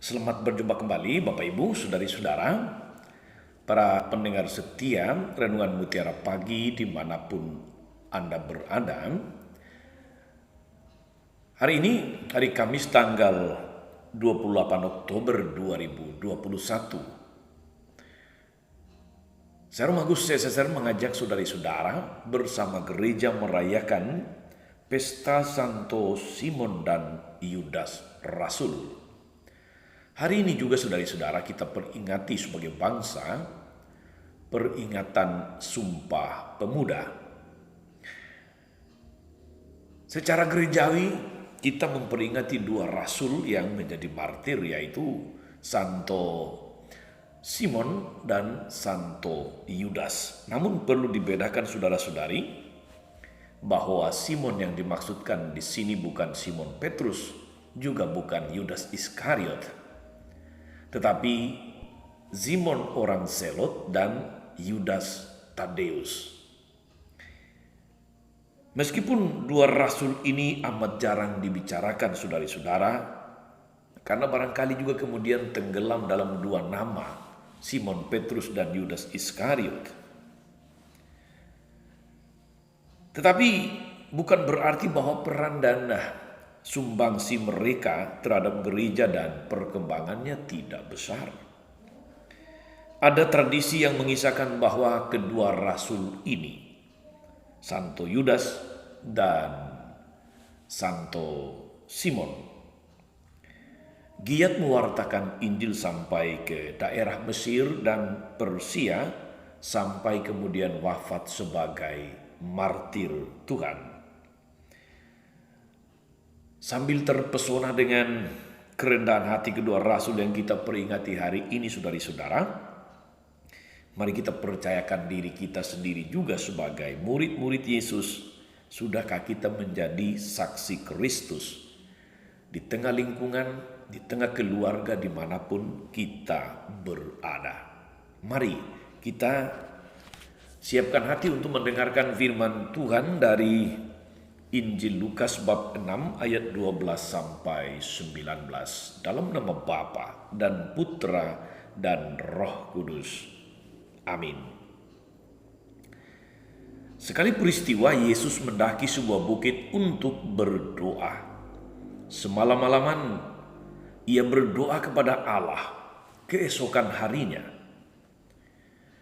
Selamat berjumpa kembali Bapak Ibu, Saudari-saudara, para pendengar setia Renungan Mutiara Pagi dimanapun Anda berada. Hari ini, hari Kamis tanggal 28 Oktober 2021. Saya Roh Agus CSSR mengajak saudari-saudara bersama gereja merayakan Pesta Santo Simon dan Yudas Rasul. Hari ini juga saudari-saudara kita peringati sebagai bangsa peringatan Sumpah Pemuda. Secara gerejawi kita memperingati dua rasul yang menjadi martir, yaitu Santo Simon dan Santo Yudas. Namun perlu dibedakan saudara-saudari bahwa Simon yang dimaksudkan di sini bukan Simon Petrus, juga bukan Yudas Iskariot, tetapi Simon orang Zelot dan Yudas Tadeus. Meskipun dua rasul ini amat jarang dibicarakan saudari-saudara, karena barangkali juga kemudian tenggelam dalam dua nama, Simon Petrus dan Yudas Iskariot. Tetapi bukan berarti bahwa peran dan sumbangsi mereka terhadap gereja dan perkembangannya tidak besar. Ada tradisi yang mengisahkan bahwa kedua rasul ini, Santo Yudas dan Santo Simon, giat mewartakan Injil sampai ke daerah Mesir dan Persia, sampai kemudian wafat sebagai martir Tuhan. Sambil terpesona dengan kerendahan hati kedua rasul yang kita peringati hari ini, saudari-saudara, mari kita percayakan diri kita sendiri juga sebagai murid-murid Yesus. Sudahkah kita menjadi saksi Kristus di tengah lingkungan, di tengah keluarga, dimanapun kita berada? Mari kita siapkan hati untuk mendengarkan firman Tuhan dari Injil Lukas bab 6 ayat 12 sampai 19. Dalam nama Bapa dan Putra dan Roh Kudus. Amin. Sekali peristiwa Yesus mendaki sebuah bukit untuk berdoa. Semalam-malaman ia berdoa kepada Allah. Keesokan harinya,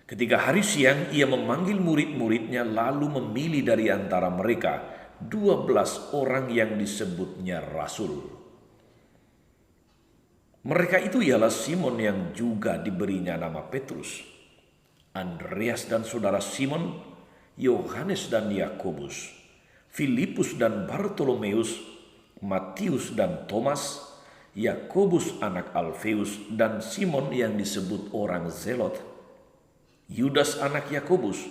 ketika hari siang, ia memanggil murid-muridnya lalu memilih dari antara mereka 12 orang yang disebutnya rasul. Mereka itu ialah Simon yang juga diberinya nama Petrus, Andreas dan saudara Simon, Yohanes dan Yakobus, Filipus dan Bartolomeus, Matius dan Thomas, Yakobus anak Alfeus dan Simon yang disebut orang Zelot, Yudas anak Yakobus,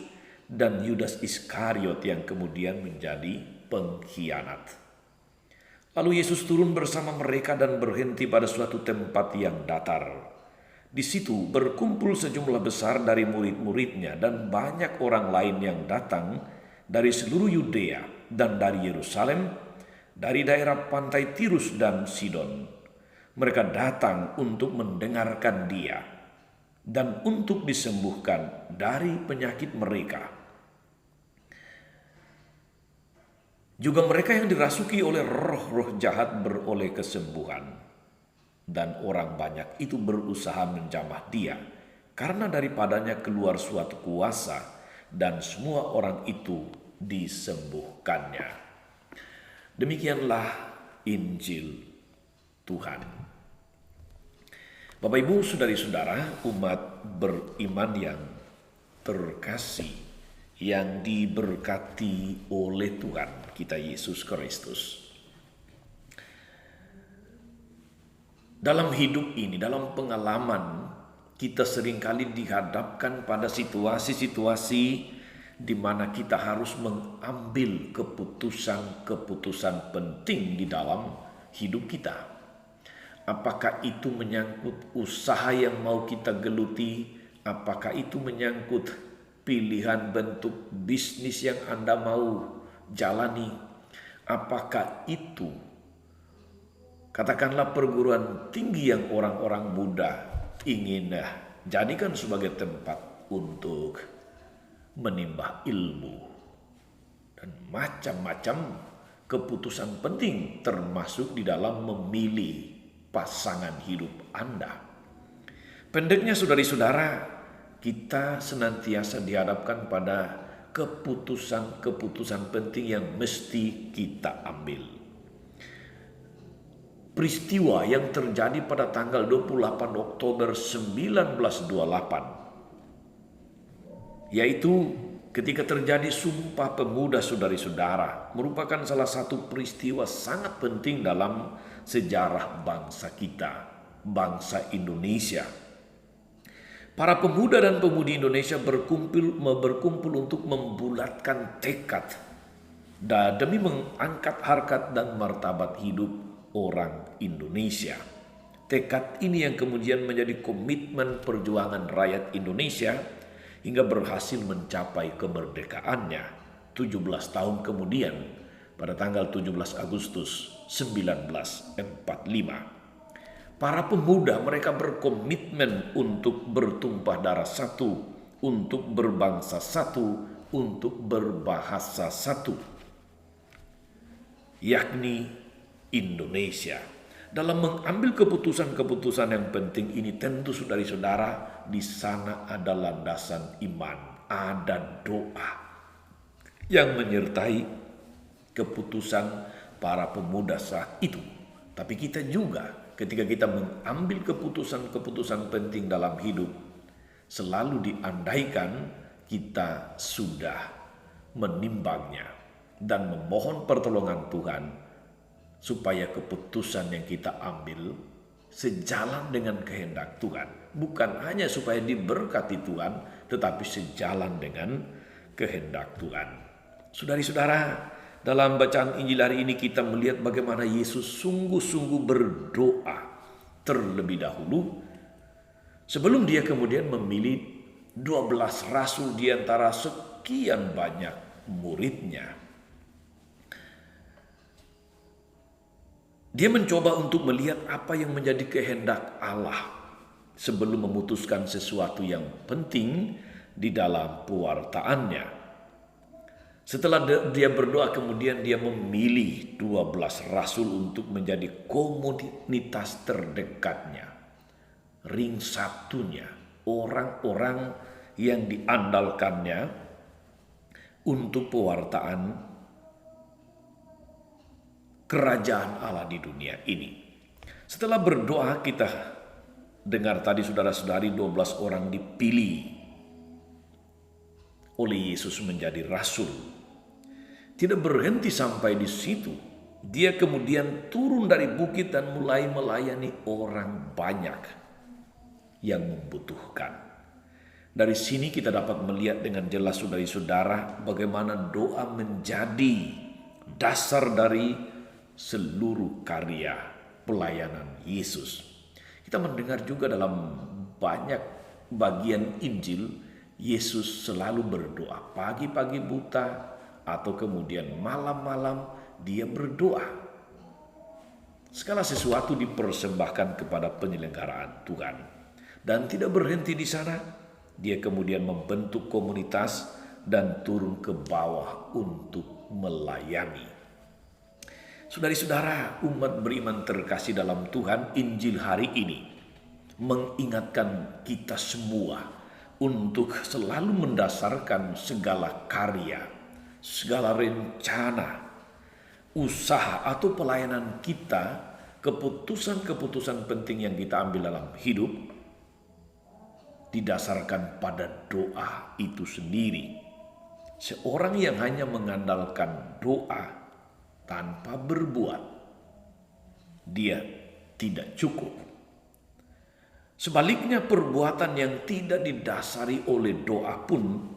dan Yudas Iskariot yang kemudian menjadi pengkhianat. Lalu Yesus turun bersama mereka dan berhenti pada suatu tempat yang datar. Di situ berkumpul sejumlah besar dari murid-muridnya dan banyak orang lain yang datang dari seluruh Yudea dan dari Yerusalem, dari daerah pantai Tirus dan Sidon. Mereka datang untuk mendengarkan Dia dan untuk disembuhkan dari penyakit mereka. Juga mereka yang dirasuki oleh roh-roh jahat beroleh kesembuhan. Dan orang banyak itu berusaha menjamah Dia, karena daripadanya keluar suatu kuasa, dan semua orang itu disembuhkannya. Demikianlah Injil Tuhan. Bapak Ibu, saudari-saudara, umat beriman yang terkasih, yang diberkati oleh Tuhan kita Yesus Kristus. Dalam hidup ini, dalam pengalaman, kita seringkali dihadapkan pada situasi-situasi di mana kita harus mengambil keputusan-keputusan penting di dalam hidup kita. Apakah itu menyangkut usaha yang mau kita geluti? Apakah itu menyangkut pilihan bentuk bisnis yang Anda mau jalani? Apakah itu Katakanlah perguruan tinggi yang orang-orang muda ingin jadikan sebagai tempat untuk menimba ilmu. Dan macam-macam keputusan penting termasuk di dalam memilih pasangan hidup Anda. Pendeknya saudari-saudara, kita senantiasa dihadapkan pada keputusan-keputusan penting yang mesti kita ambil. Peristiwa yang terjadi pada tanggal 28 Oktober 1928, yaitu ketika terjadi Sumpah Pemuda saudari-saudara, merupakan salah satu peristiwa sangat penting dalam sejarah bangsa kita, bangsa Indonesia. Para pemuda dan pemudi Indonesia berkumpul untuk membulatkan tekad demi mengangkat harkat dan martabat hidup orang Indonesia. Tekad ini yang kemudian menjadi komitmen perjuangan rakyat Indonesia hingga berhasil mencapai kemerdekaannya 17 tahun kemudian pada tanggal 17 Agustus 1945. Para pemuda mereka berkomitmen untuk bertumpah darah satu, untuk berbangsa satu, untuk berbahasa satu, yakni Indonesia. Dalam mengambil keputusan-keputusan yang penting ini tentu saudari-saudara di sana ada landasan iman, ada doa yang menyertai keputusan para pemuda saat itu. Tapi kita juga ketika kita mengambil keputusan-keputusan penting dalam hidup selalu diandaikan kita sudah menimbangnya dan memohon pertolongan Tuhan supaya keputusan yang kita ambil sejalan dengan kehendak Tuhan. Bukan hanya supaya diberkati Tuhan, tetapi sejalan dengan kehendak Tuhan. Saudari-saudara, dalam bacaan Injil hari ini kita melihat bagaimana Yesus sungguh-sungguh berdoa terlebih dahulu sebelum dia kemudian memilih 12 rasul di antara sekian banyak muridnya. Dia mencoba untuk melihat apa yang menjadi kehendak Allah sebelum memutuskan sesuatu yang penting di dalam pewartaannya. Setelah dia berdoa kemudian dia memilih 12 rasul untuk menjadi komunitas terdekatnya. Ring satunya, orang-orang yang diandalkannya untuk pewartaan kerajaan Allah di dunia ini. Setelah berdoa kita dengar tadi saudara-saudari 12 orang dipilih oleh Yesus menjadi rasul. Tidak berhenti sampai di situ. Dia kemudian turun dari bukit dan mulai melayani orang banyak yang membutuhkan. Dari sini kita dapat melihat dengan jelas saudari-saudara bagaimana doa menjadi dasar dari seluruh karya pelayanan Yesus. Kita mendengar juga dalam banyak bagian Injil, Yesus selalu berdoa. Pagi-pagi buta atau kemudian malam-malam dia berdoa. Segala sesuatu dipersembahkan kepada penyelenggaraan Tuhan. Dan tidak berhenti di sana, dia kemudian membentuk komunitas dan turun ke bawah untuk melayani. Saudari-saudara, umat beriman terkasih dalam Tuhan, Injil hari ini mengingatkan kita semua untuk selalu mendasarkan segala karya, segala rencana, usaha atau pelayanan kita, keputusan-keputusan penting yang kita ambil dalam hidup didasarkan pada doa itu sendiri. Seorang yang hanya mengandalkan doa tanpa berbuat, dia tidak cukup. Sebaliknya perbuatan yang tidak didasari oleh doa pun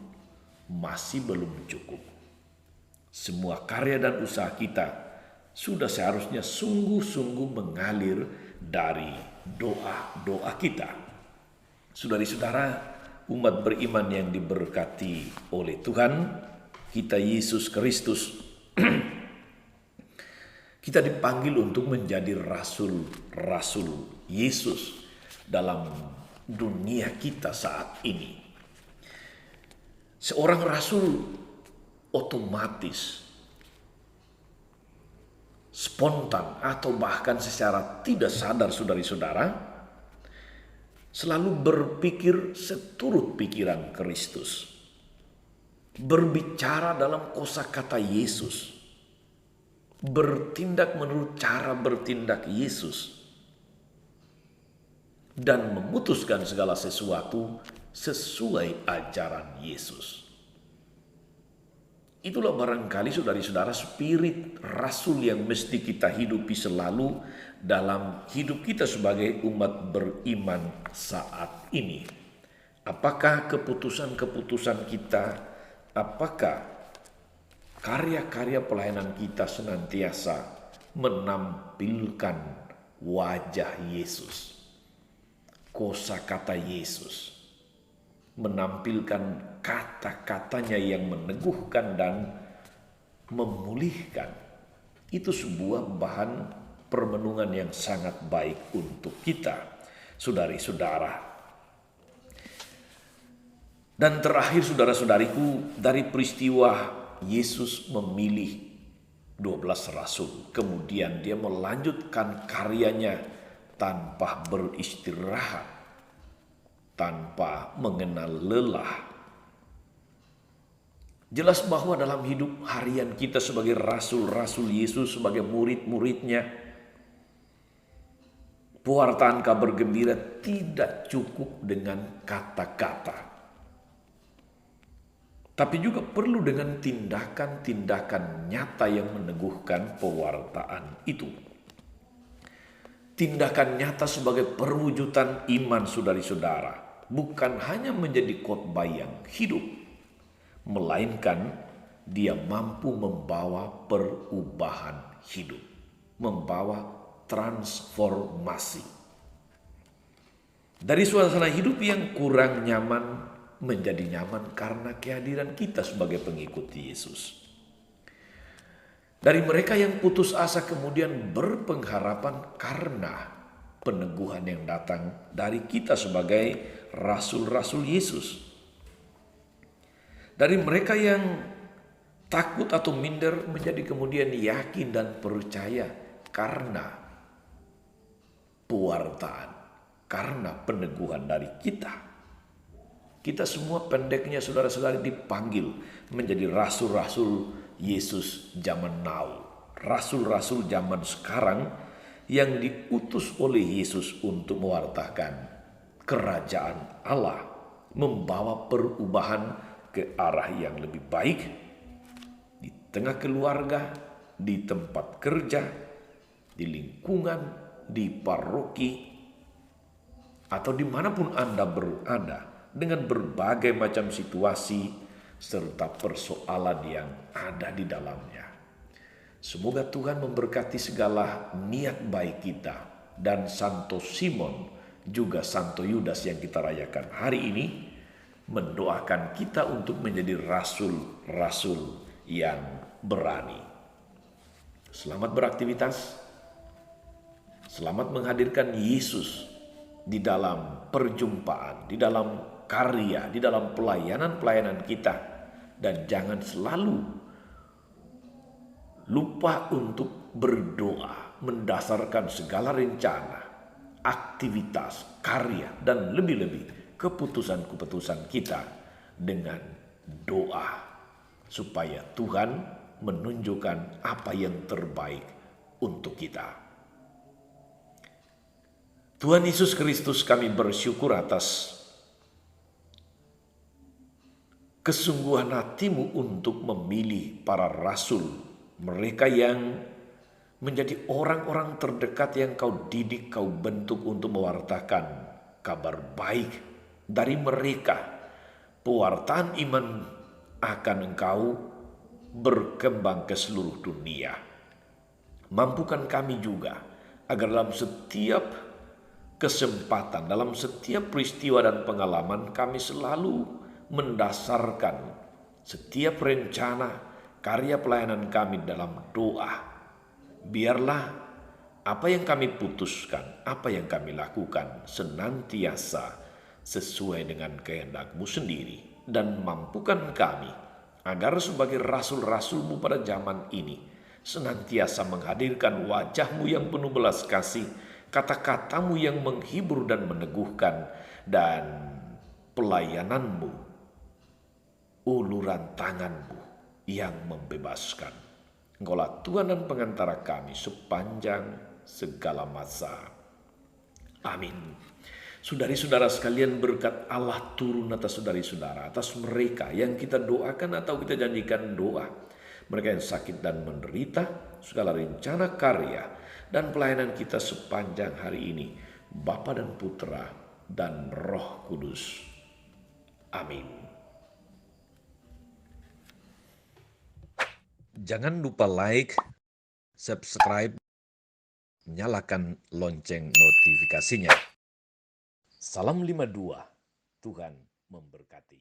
masih belum cukup. Semua karya dan usaha kita sudah seharusnya sungguh-sungguh mengalir dari doa-doa kita. Saudari-saudara, umat beriman yang diberkati oleh Tuhan kita Yesus Kristus, Kita dipanggil untuk menjadi rasul-rasul Yesus dalam dunia kita saat ini. Seorang rasul otomatis, spontan, atau bahkan secara tidak sadar saudara-saudara, selalu berpikir seturut pikiran Kristus. Berbicara dalam kosakata Yesus. Bertindak menurut cara bertindak Yesus. Dan memutuskan segala sesuatu sesuai ajaran Yesus. Itulah barangkali saudara-saudara spirit rasul yang mesti kita hidupi selalu dalam hidup kita sebagai umat beriman saat ini. Apakah keputusan-keputusan kita, apakah karya-karya pelayanan kita senantiasa menampilkan wajah Yesus, kosakata Yesus, menampilkan kata-katanya yang meneguhkan dan memulihkan. Itu sebuah bahan permenungan yang sangat baik untuk kita, saudari-saudara. Dan terakhir saudara-saudariku, dari peristiwa Yesus memilih 12 rasul, kemudian dia melanjutkan karyanya tanpa beristirahat, tanpa mengenal lelah. Jelas bahwa dalam hidup harian kita sebagai rasul-rasul Yesus, sebagai murid-muridnya, pewartaan kabar gembira tidak cukup dengan kata-kata, tapi juga perlu dengan tindakan-tindakan nyata yang meneguhkan pewartaan itu. Tindakan nyata sebagai perwujudan iman saudari-saudara, bukan hanya menjadi khotbah yang hidup, melainkan dia mampu membawa perubahan hidup, membawa transformasi. Dari suasana hidup yang kurang nyaman menjadi nyaman karena kehadiran kita sebagai pengikut Yesus. Dari mereka yang putus asa kemudian berpengharapan karena peneguhan yang datang dari kita sebagai rasul-rasul Yesus. Dari mereka yang takut atau minder menjadi kemudian yakin dan percaya karena pewartaan, karena peneguhan dari kita. Kita semua pendeknya saudara-saudari dipanggil menjadi rasul-rasul Yesus zaman now. Rasul-rasul zaman sekarang yang diutus oleh Yesus untuk mewartakan kerajaan Allah, membawa perubahan ke arah yang lebih baik di tengah keluarga, di tempat kerja, di lingkungan, di paroki, atau dimanapun Anda berada, dengan berbagai macam situasi serta persoalan yang ada di dalamnya. Semoga Tuhan memberkati segala niat baik kita, dan Santo Simon juga Santo Yudas yang kita rayakan hari ini mendoakan kita untuk menjadi rasul-rasul yang berani. Selamat beraktivitas. Selamat menghadirkan Yesus di dalam perjumpaan, di dalam karya, di dalam pelayanan-pelayanan kita. Dan jangan selalu lupa untuk berdoa mendasarkan segala rencana, aktivitas, karya, dan lebih-lebih keputusan-keputusan kita dengan doa supaya Tuhan menunjukkan apa yang terbaik untuk kita. Tuhan Yesus Kristus, kami bersyukur atas kesungguhan hati-Mu untuk memilih para rasul, mereka yang menjadi orang-orang terdekat yang Kau didik, Kau bentuk untuk mewartakan kabar baik. Dari mereka, pewartaan iman akan Engkau berkembang ke seluruh dunia. Mampukan kami juga agar dalam setiap kesempatan, dalam setiap peristiwa dan pengalaman, kami selalu mendasarkan setiap rencana karya pelayanan kami dalam doa, Biarlah apa yang kami putuskan, apa yang kami lakukan senantiasa sesuai dengan kehendak-Mu sendiri, dan mampukan kami agar sebagai rasul-rasul-Mu pada zaman ini senantiasa menghadirkan wajah-Mu yang penuh belas kasih, kata-kata-Mu yang menghibur dan meneguhkan, dan pelayanan-Mu, uluran tangan-Mu yang membebaskan. Engkaulah Tuhan dan pengantara kami sepanjang segala masa. Amin. Saudari-saudara sekalian, berkat Allah turun atas saudari-saudara, atas mereka yang kita doakan atau kita janjikan doa. Mereka yang sakit dan menderita, segala rencana karya dan pelayanan kita sepanjang hari ini, Bapa dan Putra dan Roh Kudus. Amin. Jangan lupa like, subscribe, nyalakan lonceng notifikasinya. Salam 52, Tuhan memberkati.